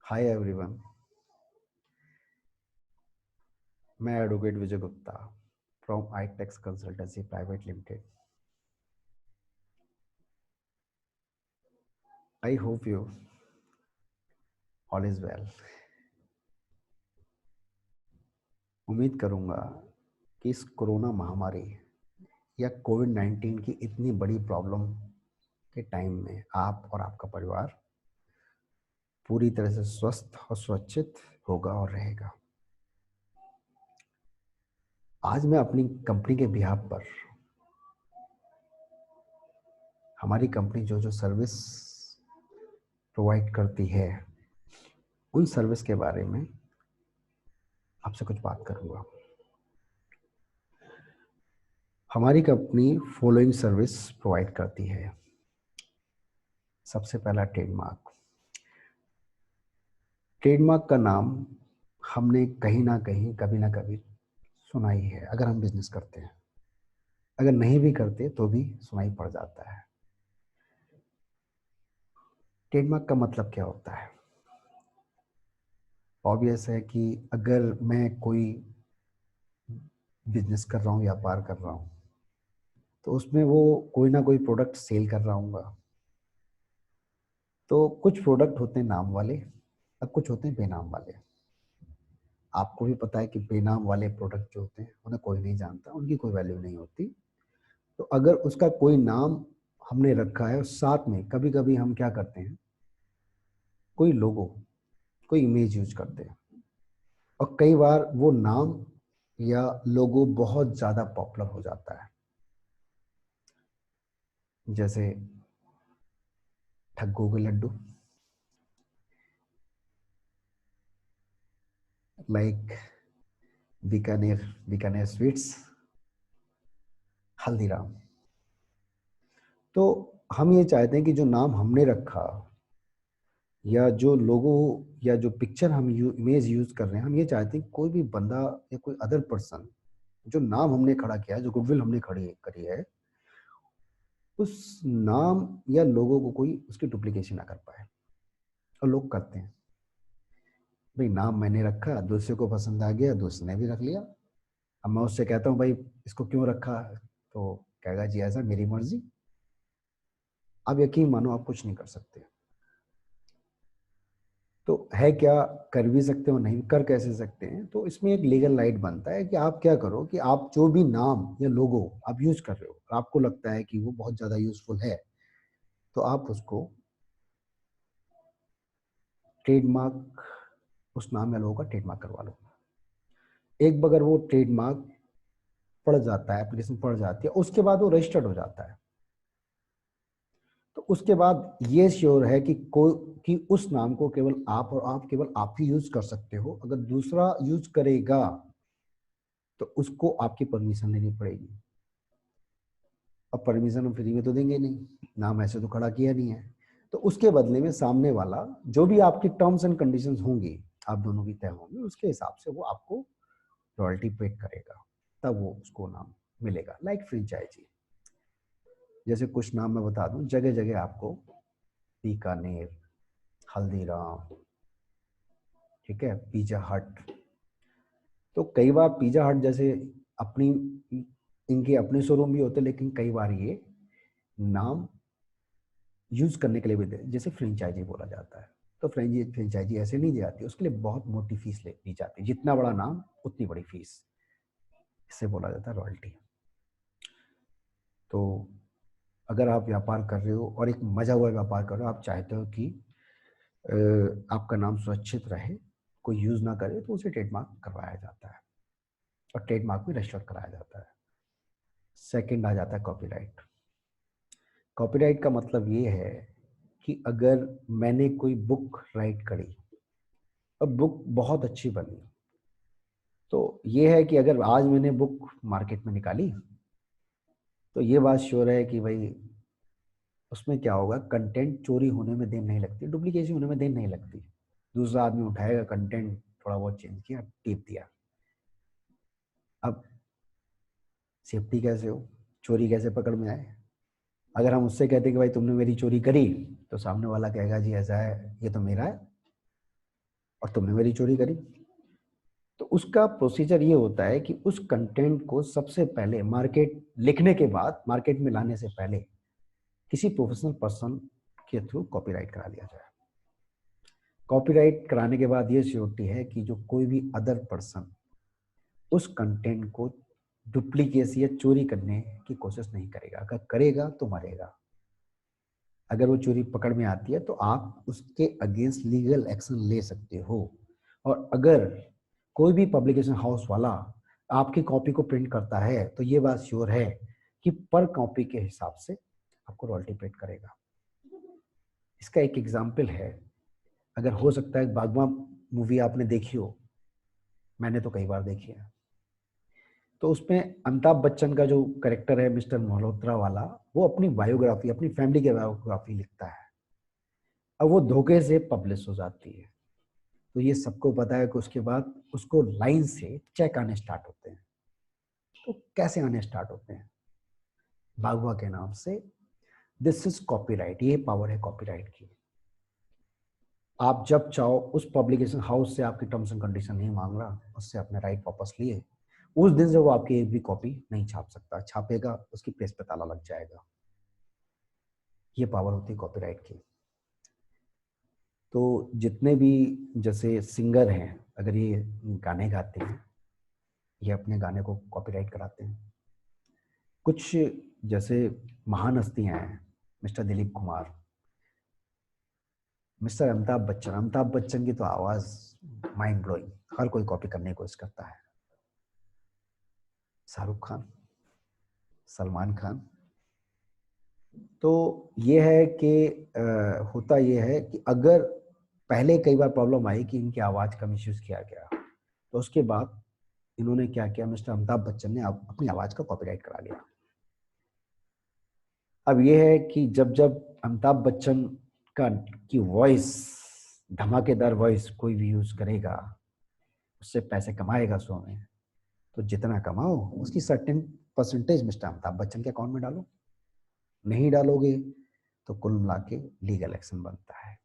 हाय everyone. मैं advocate Vijay Gupta from Itex consultancy private limited. I hope you all is well. उम्मीद करूंगा कि इस कोरोना महामारी या कोविड-19 की इतनी बड़ी प्रॉब्लम के टाइम में आप और आपका परिवार पूरी तरह से स्वस्थ और सुरक्षित होगा और रहेगा। आज मैं अपनी कंपनी के बिहाफ पर हमारी कंपनी जो जो सर्विस प्रोवाइड करती है उन सर्विस के बारे में आपसे कुछ बात करूंगा। हमारी कंपनी फॉलोइंग सर्विस प्रोवाइड करती है। सबसे पहला ट्रेडमार्क। ट्रेडमार्क का नाम हमने कहीं ना कहीं कभी ना कभी सुना ही है अगर हम बिजनेस करते हैं। अगर नहीं भी करते तो भी सुनाई पड़ जाता है। ट्रेडमार्क का मतलब क्या होता है? ऑब्वियस है कि अगर मैं कोई बिजनेस कर रहा हूँ, व्यापार कर रहा हूँ, तो उसमें वो कोई ना कोई प्रोडक्ट सेल कर रहा हूँगा। तो कुछ प्रोडक्ट होते हैं नाम वाले, अब कुछ होते हैं बेनाम वाले। आपको भी पता है कि बेनाम वाले प्रोडक्ट जो होते हैं उन्हें कोई नहीं जानता, उनकी कोई वैल्यू नहीं होती। तो अगर उसका कोई नाम हमने रखा है और साथ में कभी कभी हम क्या करते हैं, कोई लोगो, कोई इमेज यूज करते हैं, और कई बार वो नाम या लोगो बहुत ज़्यादा पॉपुलर हो जाता है। जैसे ठग्गू के लड्डू, लाइक बीकानेर बीकानेर स्वीट्स, हल्दीराम। तो हम ये चाहते हैं कि जो नाम हमने रखा या जो लोगो या जो पिक्चर हम इमेज यूज कर रहे हैं, हम ये चाहते हैं कोई भी बंदा या कोई अदर पर्सन जो नाम हमने खड़ा किया है, जो गुडविल हमने खड़ी करी है, उस नाम या लोगों को कोई उसकी डुप्लीकेशन ना कर पाए। और लोग करते हैं। भाई नाम मैंने रखा, दूसरे को पसंद आ गया, दूसरे ने भी रख लिया। अब मैं उससे कहता हूँ भाई इसको क्यों रखा, तो कहेगा जी ऐसा मेरी मर्जी। आप यकीन मानो आप कुछ नहीं कर सकते। तो है क्या, कर भी सकते हो, नहीं कर कैसे सकते हैं? तो इसमें एक लीगल राइट बनता है कि आप क्या करो कि आप जो भी नाम या लोगो आप यूज कर रहे हो और आपको लगता है कि वो बहुत ज़्यादा यूजफुल है, तो आप उसको ट्रेडमार्क, उस नाम या लोगो का ट्रेडमार्क करवा लो। एक बार अगर वो ट्रेडमार्क पड़ जाता है, एप्लीकेशन पड़ जाती है, उसके बाद वो रजिस्टर्ड हो जाता है। तो उसके बाद ये श्योर है कि कि उस नाम को केवल आप और आप, केवल आप ही यूज कर सकते हो। अगर दूसरा यूज करेगा तो उसको आपकी परमिशन लेनी पड़ेगी। अब परमिशन हम फ्री में तो देंगे नहीं, नाम ऐसे तो खड़ा किया नहीं है। तो उसके बदले में सामने वाला जो भी आपकी टर्म्स एंड कंडीशंस होंगी, आप दोनों की तय होंगी, उसके हिसाब से वो आपको रॉयल्टी पेड करेगा, तब वो उसको नाम मिलेगा। लाइक फ्रेंचाइजी, जैसे कुछ नाम मैं बता दूं, जगह जगह आपको बीकानेर, हल्दीराम, ठीक है, पिज्जा हट। तो कई बार पिज्जा हट जैसे अपनी, इनके अपने शोरूम भी होते हैं, लेकिन कई बार ये नाम यूज करने के लिए भी जैसे फ्रेंचाइजी बोला जाता है। तो फ्रेंचाइजी ऐसे नहीं दी जाती, उसके लिए बहुत मोटी फीस ली जाती है। जितना बड़ा नाम उतनी बड़ी फीस, इससे बोला जाता है रॉयल्टी। तो अगर आप व्यापार कर रहे हो और एक मजा हुआ व्यापार कर रहे हो, आप चाहते हो कि आपका नाम सुरक्षित रहे, कोई यूज ना करे, तो उसे ट्रेडमार्क करवाया जाता है और ट्रेडमार्क भी रजिस्टर कराया जाता है। सेकंड आ जाता है कॉपीराइट। कॉपीराइट का मतलब ये है कि अगर मैंने कोई बुक राइट करी और बुक बहुत अच्छी बनी, तो ये है कि अगर आज मैंने बुक मार्केट में निकाली, तो ये बात श्योर है कि भाई उसमें क्या होगा, कंटेंट चोरी होने में देर नहीं लगती, डुप्लीकेशन होने में देर नहीं लगती। दूसरा आदमी उठाएगा, कंटेंट थोड़ा बहुत चेंज किया, टिप दिया। अब सेफ्टी कैसे हो, चोरी कैसे पकड़ में आए? अगर हम उससे कहते कि भाई तुमने मेरी चोरी करी, तो सामने वाला कहेगा जी ऐसा है, ये तो मेरा है। और तुमने मेरी चोरी करी। तो उसका प्रोसीजर ये होता है कि उस कंटेंट को सबसे पहले मार्केट लिखने के बाद, मार्केट में लाने से पहले किसी प्रोफेशनल पर्सन के थ्रू कॉपीराइट करा लिया जाए। कॉपीराइट कराने के बाद ये श्योरिटी है कि जो कोई भी अदर पर्सन उस कंटेंट को डुप्लीकेसी या चोरी करने की कोशिश नहीं करेगा। अगर करेगा तो मरेगा। अगर वो चोरी पकड़ में आती है तो आप उसके अगेंस्ट लीगल एक्शन ले सकते हो। और अगर कोई भी पब्लिकेशन हाउस वाला आपकी कॉपी को प्रिंट करता है तो ये बात श्योर है कि पर कॉपी के हिसाब से आपको रॉयल्टी पेड करेगा। इसका एक एग्जाम्पल है, अगर हो सकता है बागबान मूवी आपने देखी हो, मैंने तो कई बार देखी है। तो उसमें अमिताभ बच्चन का जो कैरेक्टर है मिस्टर मल्होत्रा वाला, वो अपनी बायोग्राफी, अपनी फैमिली की बायोग्राफी लिखता है। अब वो धोखे से पब्लिश हो जाती है। तो ये सबको पता है कि उसके बाद उसको लाइन से चेक आने स्टार्ट होते हैं। तो कैसे आने स्टार्ट होते हैं? बागवा के नाम से। दिस इज कॉपीराइट, ये पावर है कॉपीराइट की। आप जब चाहो उस पब्लिकेशन हाउस से आपकी टर्म्स एंड कंडीशन नहीं मांग रहा, उससे अपने राइट वापस लिए, उस दिन से वो आपकी एक भी कॉपी नहीं छाप सकता। छापेगा उसकी प्रेस पे ताला लग जाएगा। ये पावर होती है कॉपीराइट की। तो जितने भी जैसे सिंगर हैं, अगर ये गाने गाते हैं, ये अपने गाने को कॉपीराइट कराते हैं। कुछ जैसे महान हस्तियां हैं, मिस्टर दिलीप कुमार, मिस्टर अमिताभ बच्चन की तो आवाज माइंड ब्लोइंग, हर कोई कॉपी करने की कोशिश करता है। शाहरुख खान, सलमान खान। तो ये है कि होता ये है कि अगर पहले कई बार प्रॉब्लम आई कि इनकी आवाज़ का मिसयूज किया गया, तो उसके बाद इन्होंने क्या किया, मिस्टर अमिताभ बच्चन ने अपनी आवाज़ का कॉपीराइट करा लिया। अब ये है कि जब जब अमिताभ बच्चन का की वॉइस, धमाकेदार वॉइस कोई भी यूज करेगा, उससे पैसे कमाएगा शो में, तो जितना कमाओ उसकी certain percentage mister Amitabh Bachchan के अकाउंट में डालो। नहीं डालोगे तो कुल मिला के लीगल एक्शन बनता है।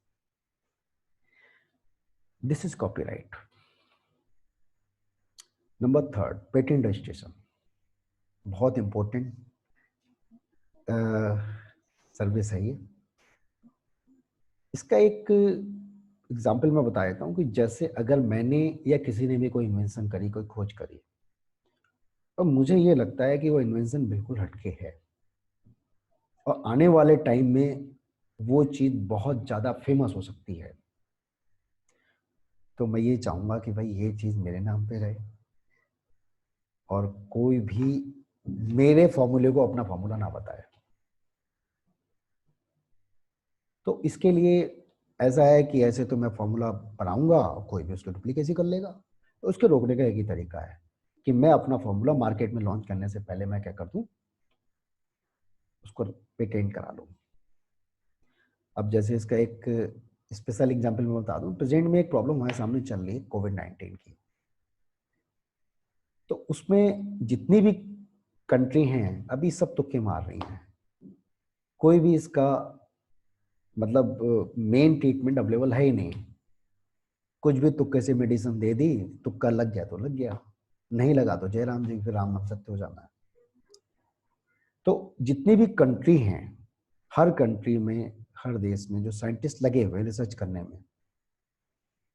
This is copyright. Number third, patent registration. बहुत इंपॉर्टेंट सर्विस है ये। इसका एक एग्जाम्पल मैं बता देता हूँ कि जैसे अगर मैंने या किसी ने भी कोई इन्वेंशन करी, कोई खोज करी, तो मुझे ये लगता है कि वो इन्वेंशन बिल्कुल हटके है और आने वाले टाइम में वो चीज़ बहुत ज़्यादा फेमस हो सकती है, तो मैं ये चाहूँगा कि भाई ये चीज़ मेरे नाम पे रहे और कोई भी मेरे फॉर्मूले को अपना फॉर्मूला ना बताए। तो इसके लिए ऐसा है कि ऐसे तो मैं फॉर्मूला बनाऊंगा, कोई भी उसकी डुप्लीकेसी कर लेगा। तो उसके रोकने का एक ही तरीका है कि मैं अपना फॉर्मूला मार्केट में लॉन्च करने से पहले मैं क्या कर दूं, उसको पेटेंट करा लूं। अब जैसे इसका एक स्पेशल एग्जांपल मैं बता दूं, प्रेजेंट में एक प्रॉब्लम हमारे सामने चल रही है कोविड-19 की। तो उसमें जितनी भी कंट्री हैं अभी सब तुक्के मार रही हैं। कोई भी इसका मतलब मेन ट्रीटमेंट अवेलेबल है ही नहीं। कुछ भी तुक्के से मेडिसिन दे दी, तुक्का लग गया तो लग गया, नहीं लगा तो जय राम जी, फिर राम नाम सत्य हो जाना है। तो जितनी भी कंट्री हैं, हर कंट्री में, हर देश में जो साइंटिस्ट लगे हुए रिसर्च करने में,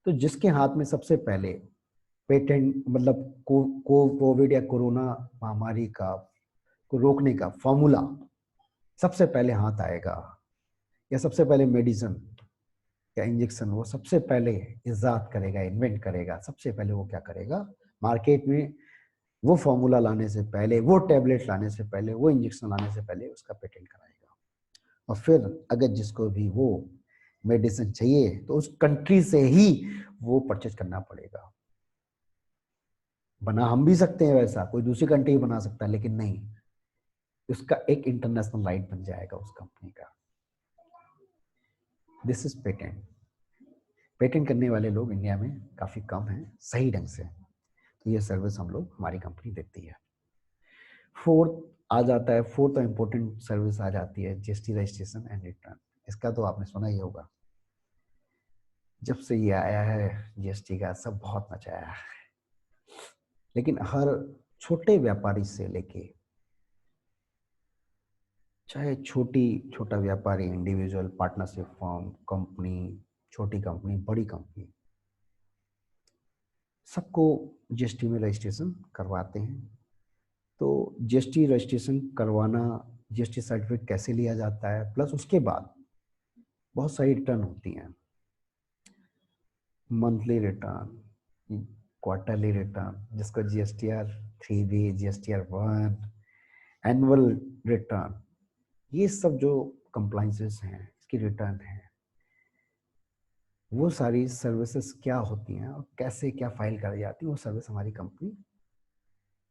तो जिसके हाथ में सबसे पहले पेटेंट मतलब कोविड या कोरोना महामारी का को रोकने का फॉर्मूला सबसे पहले हाथ आएगा, या सबसे पहले मेडिसिन या इंजेक्शन वो सबसे पहले इजाद करेगा, इन्वेंट करेगा, सबसे पहले वो क्या करेगा, मार्केट में वो फॉर्मूला लाने से पहले, वो टैबलेट लाने से पहले, वो इंजेक्शन लाने से पहले उसका पेटेंट कराएगा। और फिर अगर जिसको भी वो मेडिसिन चाहिए तो उस कंट्री से ही वो परचेज करना पड़ेगा। बना हम भी सकते हैं वैसा, कोई दूसरी कंट्री बना सकता है, लेकिन नहीं, उसका एक इंटरनेशनल राइट बन जाएगा उस कंपनी का। This is patent. पेटेंट करने वाले लोग इंडिया में काफी कम हैं सही ढंग से, तो ये सर्विस हम लोग, हमारी कंपनी देती है। फोर्थ आ जाता है, फोर्थ इंपॉर्टेंट सर्विस आ जाती है जीएसटी रजिस्ट्रेशन एंड रिटर्न। इसका तो आपने सुना ही होगा। जब से ये आया है जीएसटी का, सब बहुत मचाया है, लेकिन हर छोटे व्यापारी से लेके, चाहे छोटा व्यापारी, इंडिविजुअल, पार्टनरशिप फर्म, कंपनी, छोटी कंपनी, बड़ी कंपनी, सबको जीएसटी में रजिस्ट्रेशन करवाते हैं। तो जीएसटी रजिस्ट्रेशन करवाना, जीएसटी सर्टिफिकेट कैसे लिया जाता है, प्लस उसके बाद बहुत सारी रिटर्न होती हैं, मंथली रिटर्न, क्वार्टरली रिटर्न, जिसको GSTR 3B, GSTR 1, annual return, ये सब जो कंप्लाइंसेस हैं, इसकी रिटर्न है, वो सारी सर्विसेज क्या होती हैं और कैसे क्या फाइल कराई जाती है, वो सर्विस हमारी कंपनी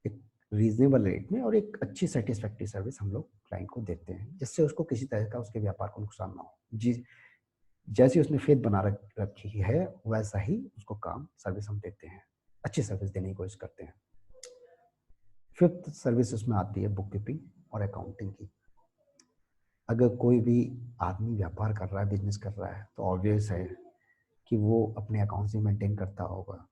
एक रीजनेबल रेट में और एक अच्छी सेटिस्फैक्ट्री सर्विस हम लोग क्लाइंट को देते हैं, जिससे उसको किसी तरह का उसके व्यापार को नुकसान ना हो। जी, जैसी उसने फेथ बना रखी है वैसा ही उसको काम सर्विस हम देते हैं, अच्छी सर्विस देने की कोशिश करते हैं। फिफ्थ सर्विस उसमें आती है बुक कीपिंग और अकाउंटिंग की। अगर कोई भी आदमी व्यापार कर रहा है, बिजनेस कर रहा है, तो ऑब्वियस है कि वो अपने अकाउंट्स मेंटेन करता होगा।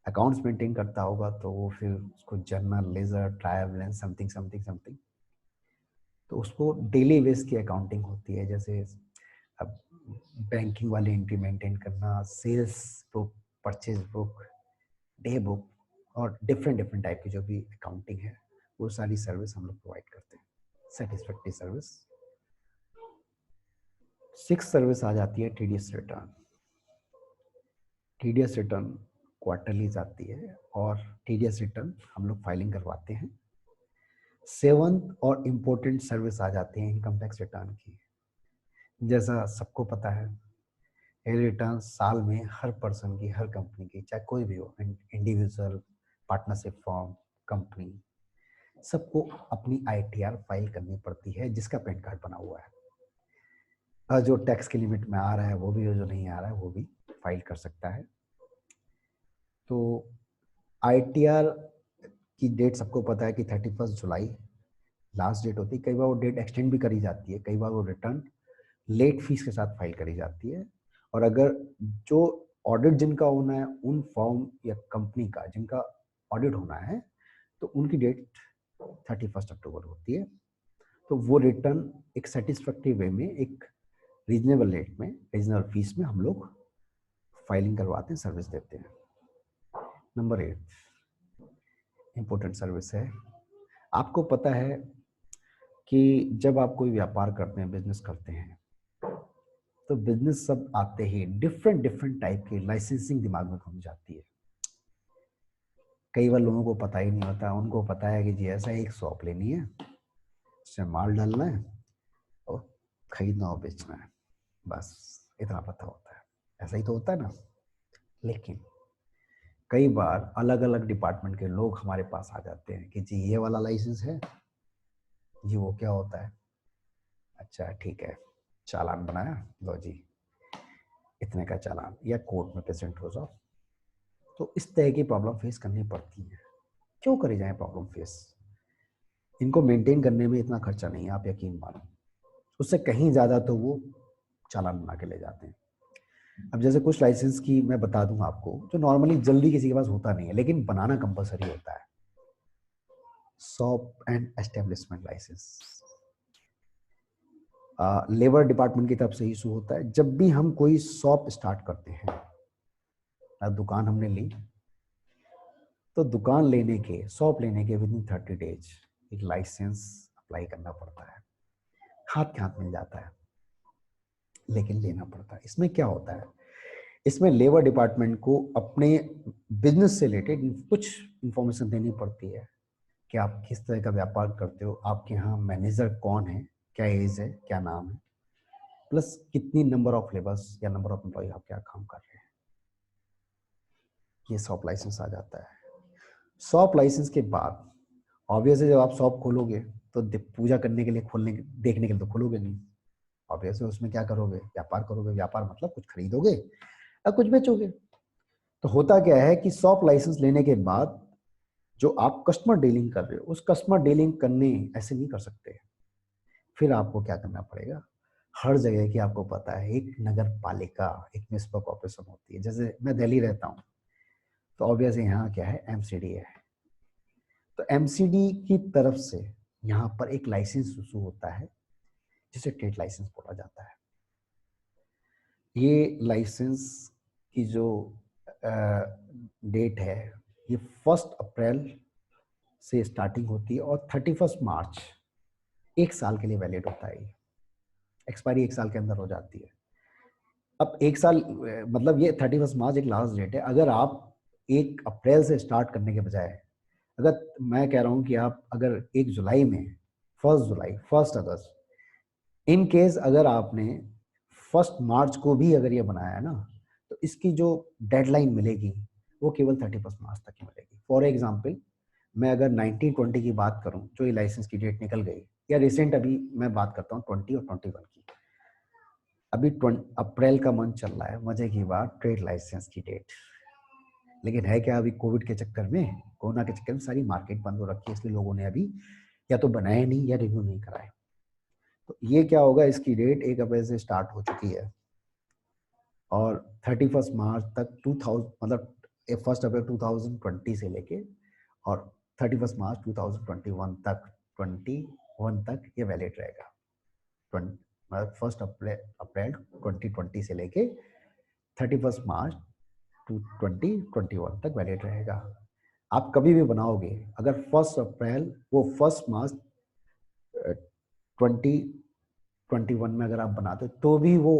अकाउंट्स मेंटेन करता होगा तो वो फिर उसको journal, ledger, trial balance, something something something, तो उसको डेली बेस की अकाउंटिंग होती है। जैसे अब बैंकिंग वाले एंट्री मेंटेन करना, sales book, purchase book, day book और डिफरेंट डिफरेंट टाइप की जो भी अकाउंटिंग है, वो सारी सर्विस हम लोग प्रोवाइड करते हैं, सेटिस्फैक्ट्री सर्विस। सिक्स सर्विस आ जाती है TDS return. TDS return quarterly आती है और टीडीएस रिटर्न हम लोग फाइलिंग करवाते हैं। सेवंथ और इम्पोर्टेंट सर्विस आ जाती है इनकम टैक्स रिटर्न की। जैसा सबको पता है, ये रिटर्न साल में हर पर्सन की, हर कंपनी की, चाहे कोई भी हो, इंडिविजुअल, पार्टनरशिप फॉर्म, कंपनी, सबको अपनी आईटीआर फाइल करनी पड़ती है, जिसका पैन कार्ड बना हुआ है। और जो टैक्स की लिमिट में आ रहा है वो भी, जो नहीं आ रहा है वो भी फाइल कर सकता है। तो आईटीआर की डेट सबको पता है कि 31 जुलाई लास्ट डेट होती है। कई बार वो डेट एक्सटेंड भी करी जाती है, कई बार वो रिटर्न लेट फीस के साथ फाइल करी जाती है। और अगर जो ऑडिट जिनका होना है, उन फॉर्म या कंपनी का जिनका ऑडिट होना है, तो उनकी डेट 31 अक्टूबर होती है। तो वो रिटर्न एक सेटिस्फैक्ट्री वे में, एक रीजनेबल रेट में, रीजनेबल फीस में हम लोग फाइलिंग करवाते हैं, सर्विस देते हैं। नंबर 8 इम्पोर्टेंट सर्विस है। आपको पता है कि जब आप कोई व्यापार करते हैं, बिजनेस करते हैं, तो बिजनेस सब आते ही डिफरेंट डिफरेंट टाइप की लाइसेंसिंग दिमाग में घूम जाती है। कई बार लोगों को पता ही नहीं होता। उनको पता है कि जी ऐसा एक शॉप लेनी है, उसमें माल डालना है और खरीदना और बेचना है, बस इतना पता होता है। ऐसा ही तो होता है ना। लेकिन कई बार अलग अलग डिपार्टमेंट के लोग हमारे पास आ जाते हैं कि जी ये वाला लाइसेंस है जी, वो क्या होता है, अच्छा ठीक है, चालान बनाया, लो जी इतने का चालान, या कोर्ट में प्रेजेंट हो जाओ। तो इस तरह की प्रॉब्लम फेस करनी पड़ती है। क्यों करी जाए प्रॉब्लम फेस? इनको मेंटेन करने में इतना खर्चा नहीं है, आप यकीन मानो, उससे कहीं ज़्यादा तो वो चालान बना के ले जाते हैं। अब जैसे कुछ लाइसेंस की मैं बता दूं आपको, जो नॉर्मली जल्दी किसी के पास होता नहीं है, लेकिन बनाना कंपलसरी होता है। Shop and establishment licence labour department की तरफ से इशू होता है। जब भी हम कोई शॉप स्टार्ट करते हैं, दुकान हमने ली, तो दुकान लेने के, शॉप लेने के विदिन 30 डेज एक लाइसेंस अप्लाई करना पड़ता है। हाथ के हाथ मिल जाता है, लेकिन लेना पड़ता है। इसमें क्या होता है, इसमें लेबर डिपार्टमेंट को अपने बिजनेस से रिलेटेड कुछ इंफॉर्मेशन देनी पड़ती है कि आप किस तरह का व्यापार करते हो, आपके यहाँ मैनेजर कौन है, क्या एज है, क्या नाम है, प्लस कितनी नंबर ऑफ लेबर्स या नंबर ऑफ एम्प्लॉय आप क्या काम कर रहे हैं। ये शॉप लाइसेंस आ जाता है। शॉप लाइसेंस के बाद ऑब्वियसली जब आप शॉप खोलोगे तो पूजा करने के लिए, खोलने देखने के लिए तो खोलोगे नहीं। ऑब्वियसली उसमें क्या करोगे, व्यापार करोगे। व्यापार मतलब कुछ खरीदोगे या कुछ बेचोगे। तो होता क्या है कि शॉप लाइसेंस लेने के बाद जो आप कस्टमर डीलिंग कर रहे हो, उस कस्टमर डीलिंग करने ऐसे नहीं कर सकते। फिर आपको क्या करना पड़ेगा, हर जगह की आपको पता है एक नगर पालिका, एक म्युनिसिपल कॉर्पोरेशन होती है। जैसे मैं दिल्ली रहता हूँ तो ऑब्वियसली यहाँ क्या है, एमसीडी है। तो एमसीडी की तरफ से यहाँ पर एक लाइसेंस इशू होता है जिसे ट्रेड लाइसेंस बोला जाता है। ये लाइसेंस की जो डेट है ये 1 अप्रैल से स्टार्टिंग होती है और 31 मार्च, एक साल के लिए वैलिड होता है। एक्सपायरी एक साल के अंदर हो जाती है। अब एक साल मतलब ये 31 मार्च एक लास्ट डेट है। अगर आप 1 अप्रैल से स्टार्ट करने के बजाय, अगर मैं कह रहा हूँ कि आप अगर 1 जुलाई में, 1 जुलाई, 1 अगस्त, इन केस अगर आपने 1 मार्च को भी अगर ये बनाया है ना, तो इसकी जो डेडलाइन मिलेगी वो केवल 31 मार्च तक ही मिलेगी। फॉर एग्जाम्पल, मैं अगर 1920 की बात करूं, जो ये लाइसेंस की डेट निकल गई, या रिसेंट अभी मैं बात करता हूँ 20 और 21 की, अभी 20 अप्रैल का मंथ चल रहा है, मजे की बात, ट्रेड लाइसेंस की डेट। लेकिन है क्या, अभी कोविड के चक्कर में, कोरोना के चक्कर में सारी मार्केट बंद हो रखी है, इसलिए लोगों ने अभी या तो बनाया नहीं या रिन्यू नहीं कराए। तो ये क्या होगा, इसकी डेट 1 अप्रैल से स्टार्ट हो चुकी है और 31 मार्च तक 2000 मतलब 1 अप्रैल 2020 से लेके और 31 मार्च 2021 तक, 21 तक ये वैलिड रहेगा। मतलब 1 अप्रैल 2020 से लेके 31 मार्च 2021 तक वैलिड रहेगा। आप कभी भी बनाओगे, अगर 1 अप्रैल वो 1 मार्च 2021 में अगर आप बनाते हो तो भी वो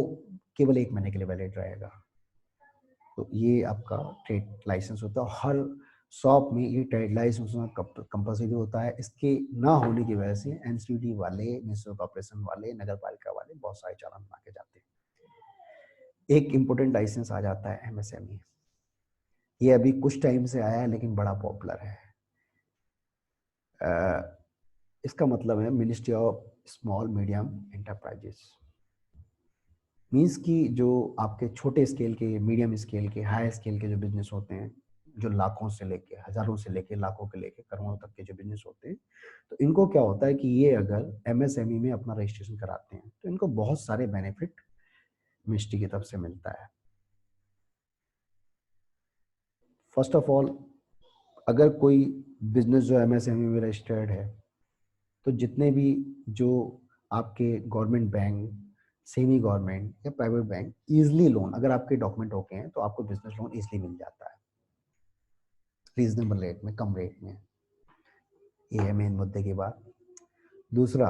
केवल 1 महीने के लिए वैलिड रहेगा। तो ये आपका ट्रेड लाइसेंस होता है। हर शॉप में ये ट्रेड लाइसेंस कंपल्सरी होता है। इसके ना होने की वजह से एनसीडी वाले, म्युनिसिपल कॉर्पोरेशन वाले, नगर पालिका वाले बहुत सारे चालान बना के जाते हैं। एक इम्पोर्टेंट लाइसेंस आ जाता है एमएसएमई। ये अभी कुछ टाइम से आया है लेकिन बड़ा पॉपुलर है। इसका मतलब है ministry of small medium enterprises. Means कि जो आपके छोटे स्केल के, मीडियम स्केल के, हाई स्केल के जो बिजनेस होते हैं, जो लाखों से लेके, हजारों से लेके, लाखों के लेके करोड़ों तक के जो बिजनेस होते हैं, तो इनको क्या होता है कि ये अगर एमएसएमई में अपना रजिस्ट्रेशन कराते हैं तो इनको बहुत सारे बेनिफिट मिनिस्ट्री की तरफ से मिलता है। फर्स्ट ऑफ ऑल, अगर कोई बिजनेस जो एमएसएमई में रजिस्टर्ड है तो जितने भी जो आपके गवर्नमेंट बैंक, सेमी गवर्नमेंट या प्राइवेट बैंक, इजीली लोन, अगर आपके डॉक्यूमेंट ओके हैं तो आपको बिजनेस लोन इजीली मिल जाता है, रीजनेबल रेट में, कम रेट में। ये है मेन मुद्दे की बात। दूसरा,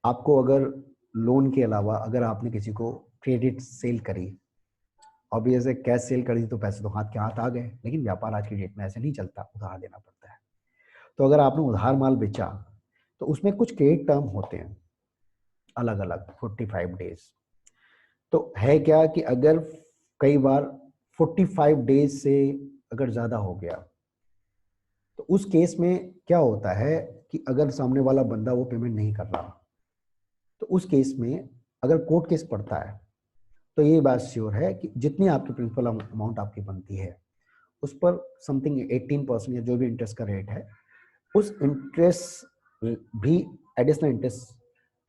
आपको अगर लोन के अलावा अगर आपने किसी को क्रेडिट सेल करी, ऑब्वियसली कैश सेल करी तो पैसे तो हाथ के हाथ आ गए, लेकिन व्यापार आज की डेट में ऐसे नहीं चलता, उधार देना पड़ता है। तो अगर आपने उधार माल बेचा तो उसमें कुछ क्रेडिट टर्म होते हैं अलग अलग, 45 डेज। तो है क्या कि अगर कई बार 45 डेज से अगर ज़्यादा हो गया तो उस केस में क्या होता है कि अगर सामने वाला बंदा वो पेमेंट नहीं कर रहा तो उस केस में अगर कोर्ट केस पड़ता है तो ये बात श्योर है कि जितनी आपकी प्रिंसिपल अमाउंट आपकी बनती है उस पर समथिंग 18% या जो भी इंटरेस्ट का रेट है, उस इंटरेस्ट भी एडिशनल इंटरेस्ट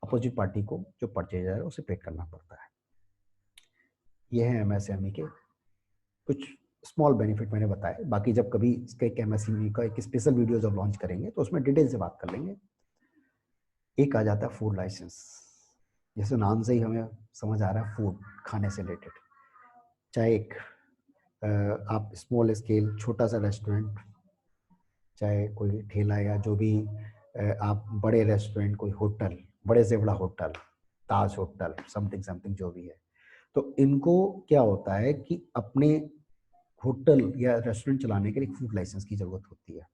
अपोजिट पार्टी को, जो परचेजर है, उसे पे करना पड़ता है। यह है एमएसएमई के कुछ स्मॉल बेनिफिट मैंने बताए। बाकी जब कभी इसका एक एमएसएमई का एक स्पेशल वीडियो जब लॉन्च करेंगे तो उसमें डिटेल से बात कर लेंगे। एक आ जाता है फूड लाइसेंस। जैसे नाम से ही हमें समझ आ रहा है, फूड, खाने से रिलेटेड। चाहे एक आप स्मॉल स्केल छोटा सा रेस्टोरेंट, चाहे कोई ठेला या जो भी आप बड़े रेस्टोरेंट, कोई होटल, बड़े से बड़ा होटल, ताज होटल, समथिंग समथिंग जो भी है, तो इनको क्या होता है कि अपने होटल या रेस्टोरेंट चलाने के लिए फूड लाइसेंस की ज़रूरत होती है।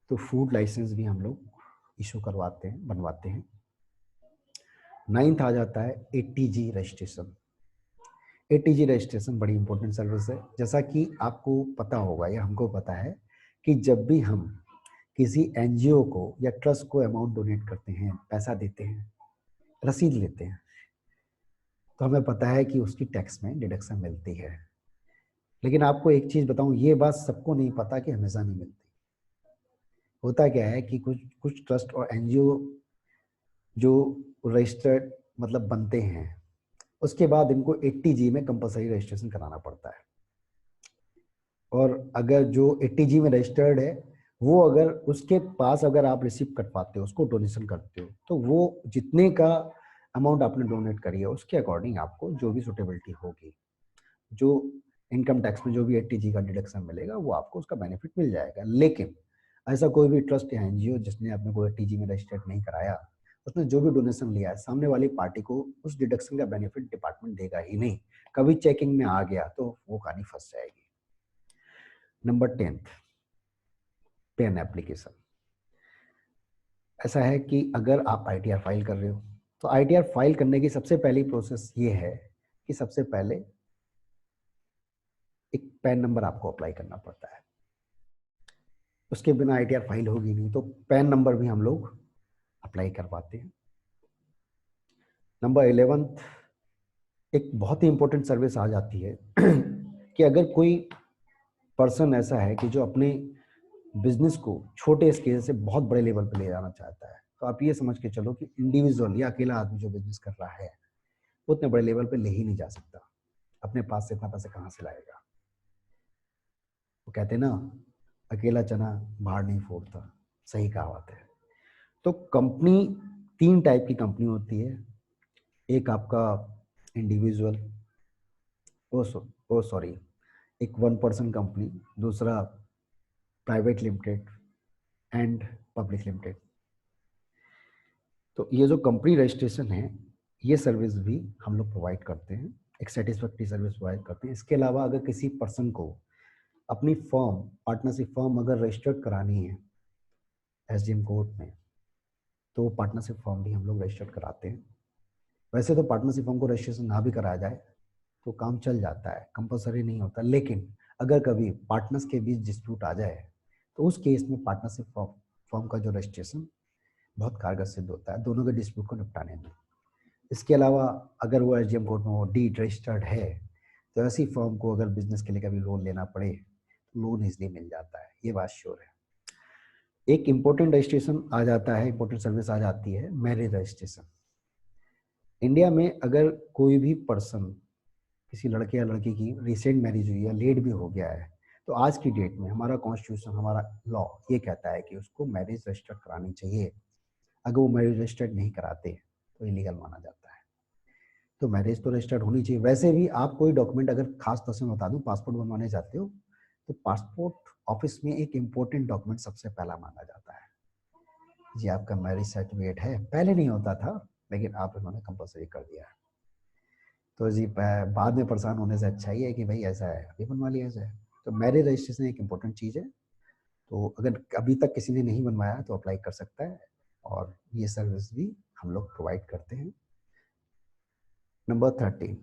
तो फूड लाइसेंस भी हम लोग इशू करवाते हैं, बनवाते हैं। 9th आ जाता है एटीजी रजिस्ट्रेशन। एटीजी रजिस्ट्रेशन बड़ी इंपॉर्टेंट सर्विस है। जैसा कि आपको पता होगा या हमको पता है कि जब भी हम किसी एनजीओ को या ट्रस्ट को अमाउंट डोनेट करते हैं, पैसा देते हैं, रसीद लेते हैं, तो हमें पता है कि उसकी टैक्स में डिडक्शन मिलती है। लेकिन आपको एक चीज़ बताऊं, ये बात सबको नहीं पता कि हमेशा नहीं मिलती। होता क्या है कि कुछ ट्रस्ट और एनजीओ जो रजिस्टर्ड मतलब बनते हैं, उसके बाद इनको 80G में कंपलसरी रजिस्ट्रेशन कराना पड़ता है। और अगर जो 80G में रजिस्टर्ड है वो अगर उसके पास अगर आप रिसीव कर पाते हो, उसको डोनेशन करते हो, तो वो जितने का अमाउंट आपने डोनेट करी है उसके अकॉर्डिंग आपको जो भी सुटेबिलिटी होगी, जो इनकम टैक्स में जो भी 80G का डिडक्शन मिलेगा वो आपको उसका बेनिफिट मिल जाएगा। लेकिन ऐसा कोई भी ट्रस्ट या एनजीओ जिसने अपने को 80G में रजिस्टर्ड नहीं कराया, उसने जो भी डोनेशन लिया है, सामने वाली पार्टी को उस डिडक्शन का बेनिफिट डिपार्टमेंट देगा ही नहीं। कभी चेकिंग में आ गया तो वो कहानी फंस जाएगी। Number 10, PAN application. ऐसा है कि अगर आप आईटीआर फाइल कर रहे हो तो आईटीआर फाइल करने की सबसे पहली प्रोसेस ये है कि सबसे पहले एक पैन नंबर आपको अप्लाई करना पड़ता है। उसके बिना आईटीआर फाइल होगी नहीं, तो पैन नंबर भी हम लोग अप्लाई करवाते हैं। नंबर 11, एक बहुत ही इंपॉर्टेंट सर्विस आ जाती है कि अगर कोई पर्सन ऐसा है कि जो अपने बिजनेस को छोटे स्केल से बहुत बड़े लेवल पर ले जाना चाहता है, तो आप ये समझ के चलो कि इंडिविजुअल या अकेला आदमी जो बिजनेस कर रहा है वो उतने बड़े लेवल पे ले ही नहीं जा सकता। अपने पास से इतना पैसा कहाँ से लाएगा? वो कहते हैं ना, अकेला चना भार नहीं फोड़ता, सही कहावत है। तो कंपनी, 3 टाइप की कंपनी होती है। एक आपका इंडिविजुअल, ओ सॉरी, एक 1 पर्सन कंपनी, दूसरा private limited and public limited. तो ये जो कंपनी रजिस्ट्रेशन है, ये सर्विस भी हम लोग प्रोवाइड करते हैं, एक सेटिस्फैक्ट्री सर्विस प्रोवाइड करते हैं। इसके अलावा अगर किसी पर्सन को अपनी फर्म, पार्टनरशिप फर्म अगर रजिस्टर्ड करानी है एसडीएम कोर्ट में, तो वो पार्टनरशिप फर्म भी हम लोग रजिस्टर्ड कराते हैं। वैसे तो पार्टनरशिप फर्म को रजिस्ट्रेशन ना भी कराया जाए तो काम चल जाता है, कंपलसरी नहीं होता। लेकिन अगर कभी पार्टनर्स के बीच डिस्प्यूट आ जाए तो उस केस में पार्टनरशिप फर्म का जो रजिस्ट्रेशन बहुत कारगर सिद्ध होता है दोनों के डिस्प्यूट को निपटाने में। इसके अलावा अगर वो एसडीएम कोर्ट में वो डीड रजिस्टर्ड है, तो ऐसी फर्म को अगर बिजनेस के लिए कभी लोन लेना पड़े तो लोन इजली मिल जाता है, ये बात श्योर है। एक इम्पोर्टेंट रजिस्ट्रेशन आ जाता है, इम्पोर्टेंट सर्विस आ जाती है, मैरिज रजिस्ट्रेशन। इंडिया में अगर कोई भी पर्सन, किसी लड़के या लड़की की रिसेंट मैरिज हुई या लेट भी हो गया है, तो आज की डेट में हमारा कॉन्स्टिट्यूशन, हमारा लॉ ये कहता है कि उसको मैरिज रजिस्टर्ड करानी चाहिए। अगर वो मैरिज रजिस्टर्ड नहीं कराते तो इलीगल माना जाता है। तो मैरिज तो रजिस्टर्ड होनी चाहिए। वैसे भी आप कोई डॉक्यूमेंट, अगर खास तौर से मैं बता दूं, पासपोर्ट बनवाने जाते हो तो पासपोर्ट ऑफिस में एक इम्पोर्टेंट डॉक्यूमेंट सबसे पहला माना जाता है, जी आपका मैरिज सर्टिफिकेट है। पहले नहीं होता था लेकिन आप इन्होंने कंपलसरी कर दिया है। तो जी बाद में परेशान होने से अच्छा ही है कि भाई ऐसा है, अभी बनवा लिया जाए। तो मैरिज रजिस्ट्रेशन एक इम्पोर्टेंट चीज़ है। तो अगर अभी तक किसी ने नहीं बनवाया तो अप्लाई कर सकता है, और ये सर्विस भी हम लोग प्रोवाइड करते हैं। Number 13,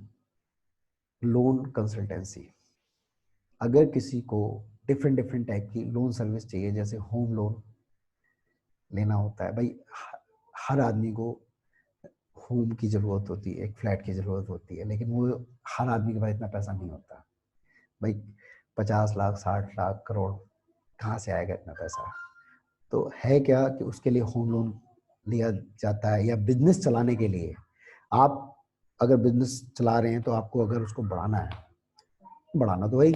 loan consultancy. अगर किसी को डिफरेंट डिफरेंट टाइप की लोन सर्विस चाहिए, जैसे होम लोन लेना होता है, भाई हर आदमी को होम की ज़रूरत होती है, एक फ्लैट की ज़रूरत होती है, लेकिन वो हर आदमी के पास इतना पैसा नहीं होता। भाई 50 लाख, 60 लाख, करोड़ कहाँ से आएगा इतना पैसा? तो है क्या कि उसके लिए होम लोन लिया जाता है। या बिजनेस चलाने के लिए, आप अगर बिजनेस चला रहे हैं तो आपको अगर उसको बढ़ाना है, बढ़ाना तो भाई,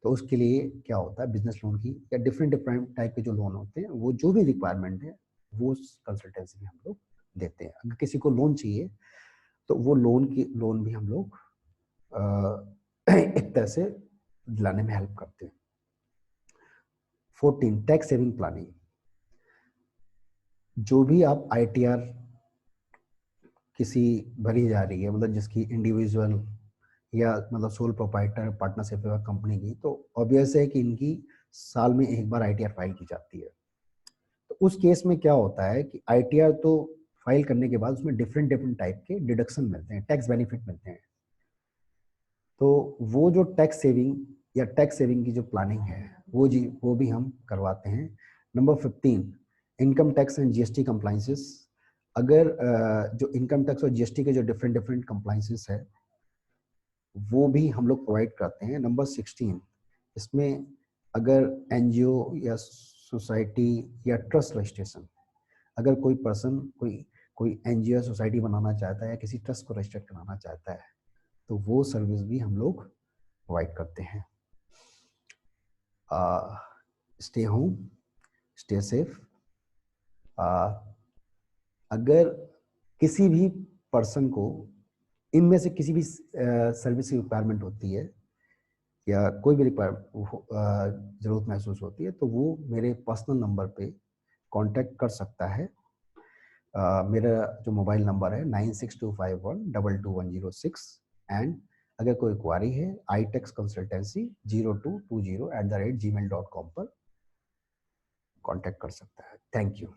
तो उसके लिए क्या होता है, बिजनेस लोन की या डिफरेंट डिफरेंट टाइप के जो लोन होते हैं, वो जो भी रिक्वायरमेंट है वो कंसल्टेंसी में हम लोग देते हैं। अगर किसी को लोन चाहिए तो वो लोन भी हम लोग एक तरह से दिलाने में हेल्प करते हैं। 14, टैक्स सेविंग प्लानिंग। जो भी आप आईटीआर किसी भरी जा रही है, मतलब जिसकी इंडिविजुअल या मतलब सोल प्रोप्राइटर पार्टनरशिप है कंपनी की, तो ऑब्वियस है कि इनकी साल में एक बार आईटीआर फाइल की जाती है। तो उस केस में क्या होता है कि आईटीआर तो फाइल करने के बाद उसमें डिफरेंट डिफरेंट टाइप के डिडक्शन मिलते हैं, टैक्स बेनिफिट मिलते हैं। तो वो जो टैक्स सेविंग या टैक्स सेविंग की जो प्लानिंग है वो भी हम करवाते हैं। Number 15, income tax and GST compliances. अगर जो इनकम टैक्स और जीएसटी के जो डिफरेंट डिफरेंट कंप्लाइंसेस है वो भी हम लोग प्रोवाइड करते हैं। नंबर 16, इसमें अगर एनजीओ या सोसाइटी या ट्रस्ट रजिस्ट्रेशन, अगर कोई पर्सन कोई कोई एनजीओ सोसाइटी बनाना चाहता है या किसी ट्रस्ट को रजिस्टर कराना चाहता है तो वो सर्विस भी हम लोग प्रोवाइड करते हैं। Stay home, stay safe. अगर किसी भी पर्सन को इनमें से किसी भी सर्विस की रिक्वायरमेंट होती है या कोई भी ज़रूरत महसूस होती है तो वो मेरे पर्सनल नंबर पे कांटेक्ट कर सकता है। मेरा जो मोबाइल नंबर है 9625122106 एंड अगर कोई क्वारी है itex-consultancy0220@gmail.com पर कांटेक्ट कर सकता है। Thank you.